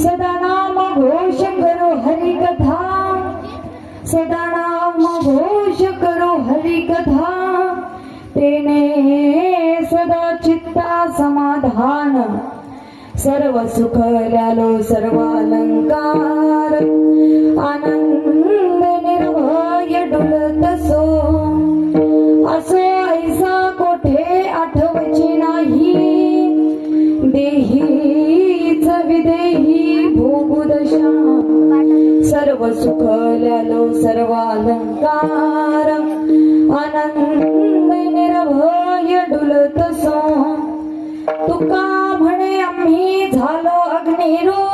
सदा नाम घोष करो हरि कथा, सदा नाम घोष करो हरि कथा, तेने सदा चित्ता समाधान, सर्व सुख ल्यालो सर्व अलंकार, आनंद निर्भय डुलतसो, असो ऐसा कोठे आठवची नाही, देहीच विदेही भोगुदशा, सर्व सुख ल्यालो सर्व अलंकार, आनंद निर्भय डुलतसो, तुका म्हणे आम्ही झालो अग्निरूप,